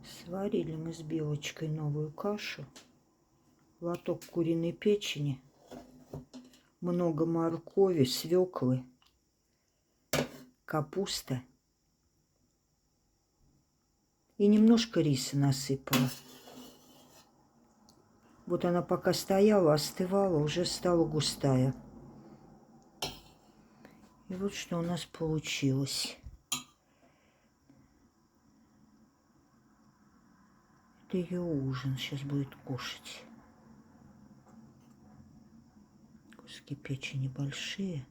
Сварили мы с Белочкой новую кашу. Лоток куриной печени, много моркови, свеклы, капуста и немножко риса насыпала. Вот она пока стояла, остывала, уже стала густая. И вот что у нас получилось. Это ее ужин. Сейчас будет кушать. Куски печени большие.